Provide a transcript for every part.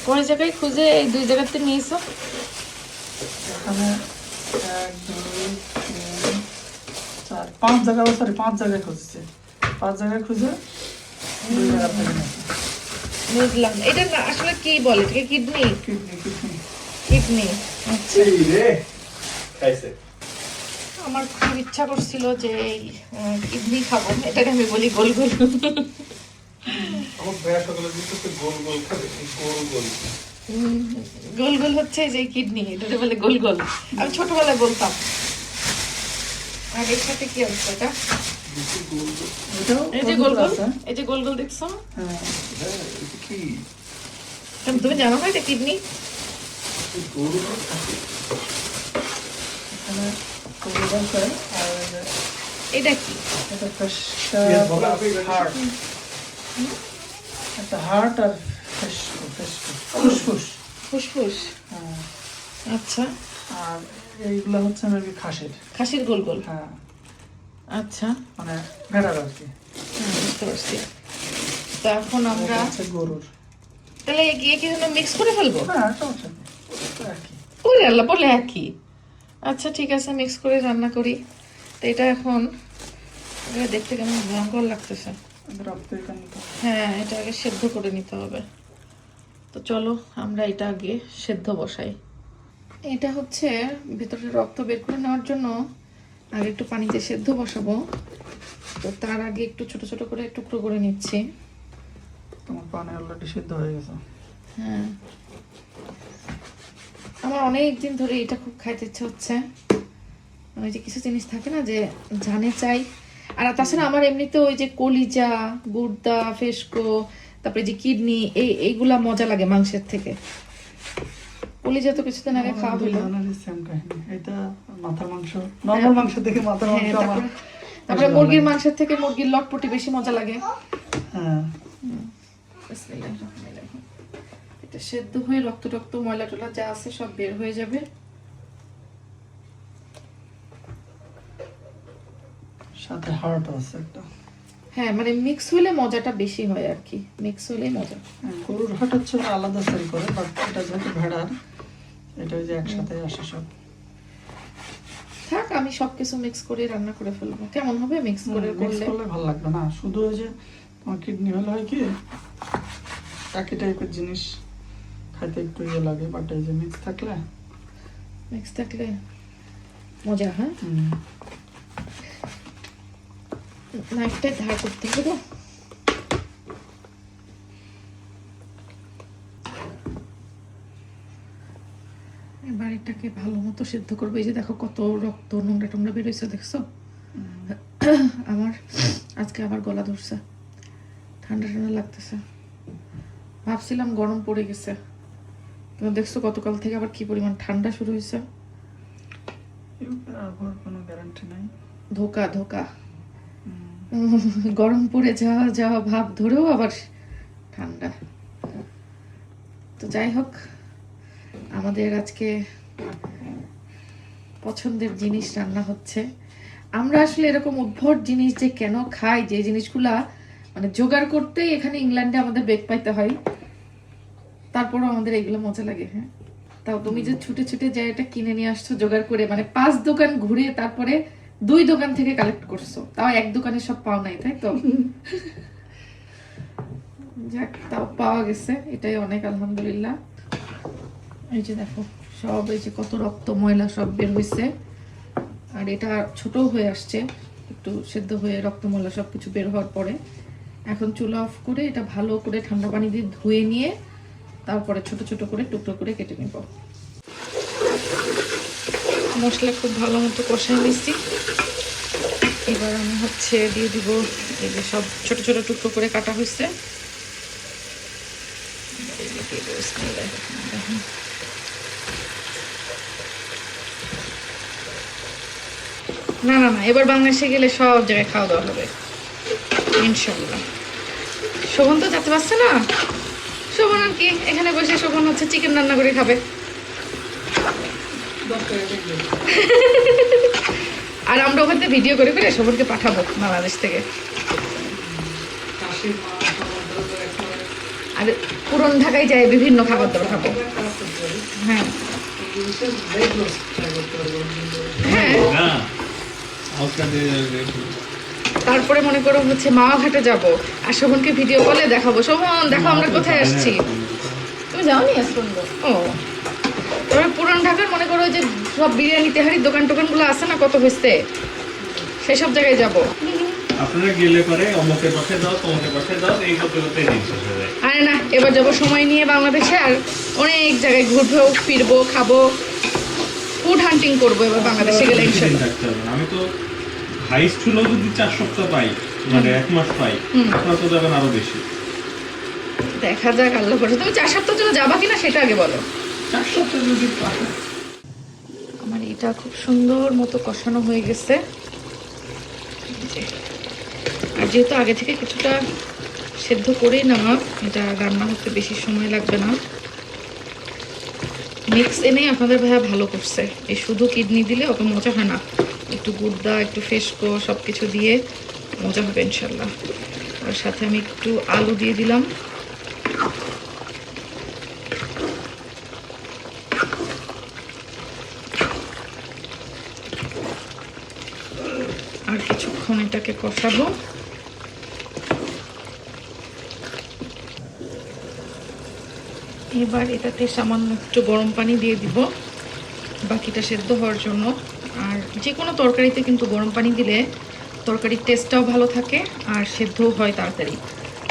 কোন জায়গায় খুঁজে এই 2 জায়গাতে নিয়েছো? এখানে 1 2 3 4 5 জায়গায়, সরি 5 জায়গায় খুঁজছে, 5 জায়গায় খুঁজে 2 জায়গা থেকে নিয়েছি। বুঝলাম। এটা না আসলে কি বলে, এটাকে কিডনি? Kidney kidney kidney. আচ্ছা, এই রে খাইছে। আমার খুব ইচ্ছা করছিল যে কিডনি খাবো, এটাকে আমি বলি গোল গোল। আমার ভাইয়া সকালে দিতেছে গোল গোল খাবে, গোল গোল। গোল গোল হচ্ছে যে কিডনি, এটাকে বলে গোল গোল। আমি ছোটবেলায় বলতাম। আর এর সাথে কি আছে এটা? বেশি গোল গোল। এটাও এই যে গোল গোল, আছে। এই যে গোল গোল দেখছো? হ্যাঁ, হ্যাঁ, এটা কি? তুমি জানো না এটা কিডনি? এই গোল গোল খাবে। এখানে কবুতর আছে, আর এই যে এটা কি? এটা Yes, বলা হবে এটা হার্ট, একটা হার্ট আর ফুসফুস। ফুসফুস। হ্যাঁ, আচ্ছা, আর এইগুলা হচ্ছে মেবি খাসির। খাসির গোল গোল। হ্যাঁ, আচ্ছা, মানে ভেড়ার আর কি। বুঝতে পারছি। তো এখন আমরা এটা হচ্ছে গরুর। তাহলে গিয়ে কি মিক্স করে ফেলবো? হ্যাঁ, সমস্যা নেই, আর কি। ওরে আল্লাহ, বলে একই। আচ্ছা ঠিক আছে, মিক্স করে রান্না করি। তো এটা এখন এটা দেখতে কেমন ভয়ঙ্কর লাগতেছে। রক্ত এখানে তো। হ্যাঁ, এটা আগে সেদ্ধ করে নিতে হবে। তো চলো আমরা এটা আগে সেদ্ধ বসাই। এটা হচ্ছে ভিতরে রক্ত বের করে নেওয়ার জন্য আগে একটু পানিতে সেদ্ধ বসাবো। তো তার আগে একটু ছোট ছোট করে টুকরো করে নিচ্ছি। তোমার পানি অলরেডি সিদ্ধ হয়ে গেছে। হ্যাঁ, আমার অনেক দিন ধরে এটা খুব খাইতে ইচ্ছে হচ্ছে। ওই যে কিছু জিনিস থাকে না যে জানে চাই। আর তাছাড়া আমার এমনিতে ওই যে কলিজা, গুর্দা, ফেস্কো, তারপরে যে কিডনি, এইগুলা মজা লাগে মাংসের থেকে। কলিজা তো কিছুদিন আগে খাওয়া হলো। সেম কাহিনী। এটা মাথার মাংস, নরমাল মাংস থেকে মাথার হ্যাঁ, মাংস আমার তারপরে মুরগির মাংসের থেকে মুরগির লটপটি বেশি মজা লাগে। হ্যাঁ। বিসমিল্লাহির রহমানির রহিম। এটা সেদ্ধ হয়ে রক্ত টক্ত ময়লা টলা যা আছে সব বের হয়ে যাবে। সাথে হার্ট আছে একটা। হ্যাঁ, মানে মিক্স হলে মজাটা বেশি হয় আর কি, মিক্স হলেই মজা। গরুর হাট হচ্ছে আলাদা সেল করে, বাট এটা যেহেতু ভেড়ার, এটা ওই যে একসাথে আসে সব। থাক, আমি সবকিছু মিক্স করে রান্না করে ফেলবো। কেমন হবে মিক্স করে মিক্স করলে? করলে ভালো লাগবে না, শুধু ওই যে তোমার কিডনি হলে হয় কি একই টাইপের জিনিস খাইতে একটু ইয়ে লাগে, বাট এই যে মিক্স থাকলে মিক্স থাকলে মজা। হ্যাঁ, নাইফটা ধার করতে হবে। এবার এটাকে ভালো মতো সিদ্ধ করবো। এই যে দেখো কত রক্ত নোংরা টোংরা বেরোইছে, দেখছো? আমার আজকে আবার গলা ধরছে, ঠান্ডা ঠান্ডা লাগতেছে। ভাবছিলাম গরম পড়ে গেছে, কিন্তু দেখছো গতকাল থেকে আবার কি পরিমাণ ঠান্ডা শুরু হয়েছে। আবহাওয়ার কোনো গ্যারান্টি নাই। ধোকা ধোকা। গরম পড়ে যাওয়া যাওয়া ভাব ধরেও আবার ঠান্ডা। তো যাই হোক, আমাদের আজকে পছন্দের জিনিস রান্না হচ্ছে। আমরা আসলে এরকম উদ্ভট জিনিস যে কেন খাই, যে জিনিসগুলা মানে জোগাড় করতেই এখানে ইংল্যান্ডে আমাদের বেগ পাইতে হয়, তারপরও আমাদের এগুলো মজা লাগে। হ্যাঁ, তাও তুমি যে ছুটে ছুটে যাই এটা কিনে নিয়ে আসছো জোগাড় করে, মানে 5 দোকান ঘুরে তারপরে 2 দোকান থেকে কালেক্ট করছো, তাও এক দোকানে সব পাও নাই, তাই তো? যাক, তাও পাওয়া গেছে, এটাই অনেক, আলহামদুলিল্লাহ। এই যে দেখো সব, এই যে কত রক্ত ময়লা সব বের হয়েছে। আর এটা ছোট হয়ে আসছে একটু সেদ্ধ হয়ে, রক্ত ময়লা সবকিছু বের হওয়ার পরে এখন চুলা অফ করে এটা ভালো করে ঠান্ডা পানি দিয়ে ধুয়ে নিয়ে তারপরে ছোট ছোট করে টুকরো করে কেটে নিব। মশলা খুব ভালো মতো কষাই নিচ্ছি। এবার আমি হচ্ছে দিয়ে দিব এই যে সব ছোট ছোট টুকরো করে কাটা হয়েছে। না না না, এবার বাংলাদেশে গেলে সব জায়গায় খাওয়া দাওয়া হবে ইনশাল্লাহ। শোভন তো যেতে পারছে না, শোভন আর কি এখানে বসে শোভন হচ্ছে চিকেন রান্না করে খাবে। আর আমরা ওখানে ভিডিও করে করে শোভনকে পাঠাবো বাংলাদেশ থেকে। আর পুরন ঢাকায় যাই বিভিন্ন খাবার দাবার খাবো। হ্যাঁ হ্যাঁ, না আউটকাম দিয়ে তারপরে মনে করো হচ্ছে মাওয়াঘাটে যাবো আর শোভনকে ভিডিও কলে দেখাবো, শোভন দেখো আমরা কোথায় আসছি। তুমি যাওনি আসবন্ধ? ও, তারপরে পুরান ঢাকার মনে করো যে সব বিরিয়ানি তেহারির দোকান টোকানগুলো আছে না, কত হয়েছে, সেই সব জায়গায় যাবো। আপনারা গেলে পরে অমুকের পাশে যাও তমুকের পাশে যাও এই করতে করতে দিন শেষ হয়ে যায়। আরে না, এবার যাবো সময় নিয়ে বাংলাদেশে, আর অনেক জায়গায় ঘুরবো ফিরবো খাবো, ফুড হান্টিং করবো এবার বাংলাদেশে গেলে ইনশাল্লাহ। থাকতে হবে না। আমি তো হাইস্ট হলো যদি 4 সপ্তাহ পাই, মানে 1 মাস পাই, আপনারা তো যাবেন আরো বেশি। দেখা যাক আল্লাহ করছে। তুমি 4 সপ্তাহের জন্য যাবা কিনা সেটা আগে বলো। 4 সপ্তাহ যদি পাই। আমার এটা খুব সুন্দর মতো কষানো হয়ে গেছে, আর যেহেতু আগে থেকে কিছুটা সেদ্ধ করেই নেওয়া, এটা রান্না হতে বেশি সময় লাগবে না। মিক্স এনে আপনাদের ভাইয়া ভালো করছে, এই শুধু কিডনি দিলে অত মজা হয় না, একটু গুড়দা একটু ফেস্কো সব কিছু দিয়ে মজা হবে ইনশাল্লাহ। আর সাথে আমি একটু আলু দিয়ে দিলাম, আর কিছুক্ষণ এটাকে কষাবো। এবার এটাতে সামান্য একটু গরম পানি দিয়ে দিব বাকিটা সেদ্ধ হওয়ার জন্য। আর যে কোনো তরকারিতে কিন্তু গরম পানি দিলে তরকারির টেস্টটাও ভালো থাকে আর সেদ্ধও হয় তাড়াতাড়ি।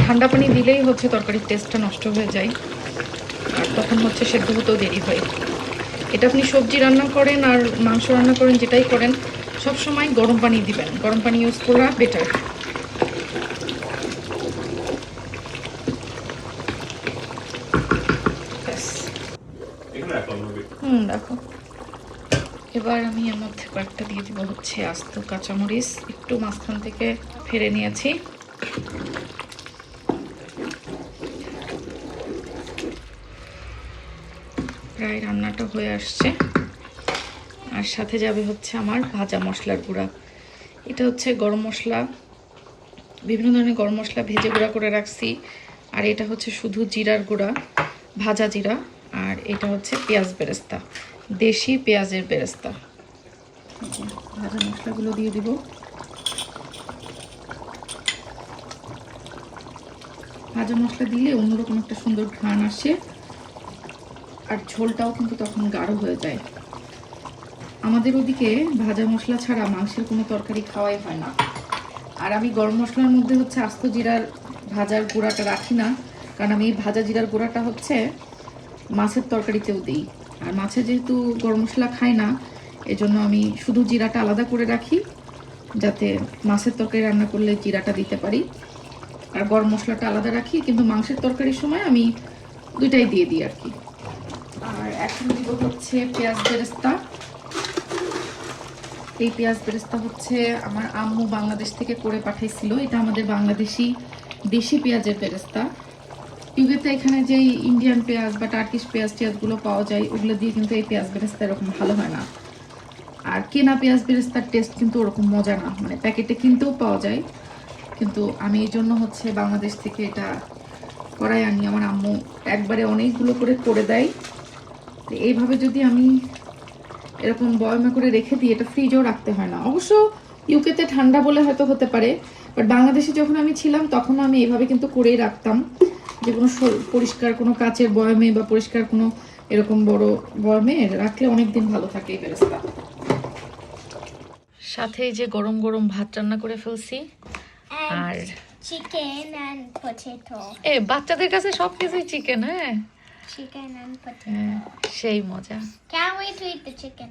ঠান্ডা পানি দিলেই হচ্ছে তরকারির টেস্টটা নষ্ট হয়ে যায়, আর তখন হচ্ছে সেদ্ধ হতেও দেরি হয়। এটা আপনি সবজি রান্না করেন আর মাংস রান্না করেন, যেটাই করেন সব সময় গরম পানি দিবেন, গরম পানি ইউজ করা বেটার। দেখো এবার আমি এর মধ্যে কয়েকটা দিয়ে দিব হচ্ছে আস্ত কাঁচামরিচ, একটু মাঝখান থেকে ফেলে নিয়েছি। প্রায় রান্নাটা হয়ে আসছে, আর সাথে যাবে হচ্ছে আমার ভাজা মশলার গুঁড়া। এটা হচ্ছে গরম মশলা, বিভিন্ন ধরনের গরম মশলা ভেজে গুঁড়া করে রাখছি, আর এটা হচ্ছে শুধু জিরার গুঁড়া, ভাজা জিরা, আর এটা হচ্ছে পেঁয়াজ বেরেস্তা, দেশি পেঁয়াজের বেরেস্তা। ভাজা মশলাগুলো দিয়ে দিব। ভাজা মশলা দিলে অন্যরকম একটা সুন্দর ঘ্রাণ আসে, আর ঝোলটাও কিন্তু তখন গাঢ় হয়ে যায়। আমাদের ওদিকে ভাজা মশলা ছাড়া মাংসের কোনো তরকারি খাওয়াই হয় না। আর আমি গরম মশলার মধ্যে হচ্ছে আস্ত জিরার ভাজার গুঁড়াটা রাখি না, কারণ আমি এই ভাজা জিরার গুঁড়াটা হচ্ছে মাছের তরকারিতেও দিই, আর মাছে যেহেতু গরম মশলা খায় না এজন্য আমি শুধু জিরাটা আলাদা করে রাখি, যাতে মাছের তরকারি রান্না করলে জিরাটা দিতে পারি, আর গরম মশলাটা আলাদা রাখি। কিন্তু মাংসের তরকারির সময় আমি দুইটাই দিয়ে দিই আর কি। আর এখন দিব হচ্ছে পেঁয়াজ বেরেস্তা। এই পেঁয়াজ বেরেস্তা হচ্ছে আমার আম্মু বাংলাদেশ থেকে করে পাঠাইছিল, এটা আমাদের বাংলাদেশি দেশি পেঁয়াজের বেরেস্তা। ইউকেতে এখানে যে ইন্ডিয়ান পেঁয়াজ বা টার্কিশ পেঁয়াজগুলো পাওয়া যায় ওগুলো দিয়ে কিন্তু এই পেঁয়াজ বেরেস্তা এরকম ভালো হয় না, আর কেনা পেঁয়াজ বেরেস্তার টেস্ট কিন্তু ওরকম মজা না, মানে প্যাকেটে কিনতেও পাওয়া যায়, কিন্তু আমি এই জন্য হচ্ছে বাংলাদেশ থেকে এটা করাই আনি। আমার আম্মু একবারে অনেকগুলো করে দেয়। তো এইভাবে যদি আমি এরকম বয়মে করে রেখে দিই, এটা ফ্রিজেও রাখতে হয় না। অবশ্য ইউকেতে ঠান্ডা বলে হয়তো হতে পারে, বাট বাংলাদেশে যখন আমি ছিলাম তখন আমি এইভাবে কিন্তু করেই রাখতাম, যে কোনো পরিষ্কার কোনো কাচের বয়মে বা পরিষ্কার কোনো এরকম বড় বয়মে রাখলে অনেক দিন ভালো থাকে এই বেরেস্তা। সাথে যে গরম গরম ভাত রান্না করে ফেলছি, আর chicken and potato. বাচ্চাদের কাছে সবকিছুই চিকেন। হ্যাঁ, Chicken and potato. হ্যাঁ, সেই মজা। Can't wait to eat the chicken.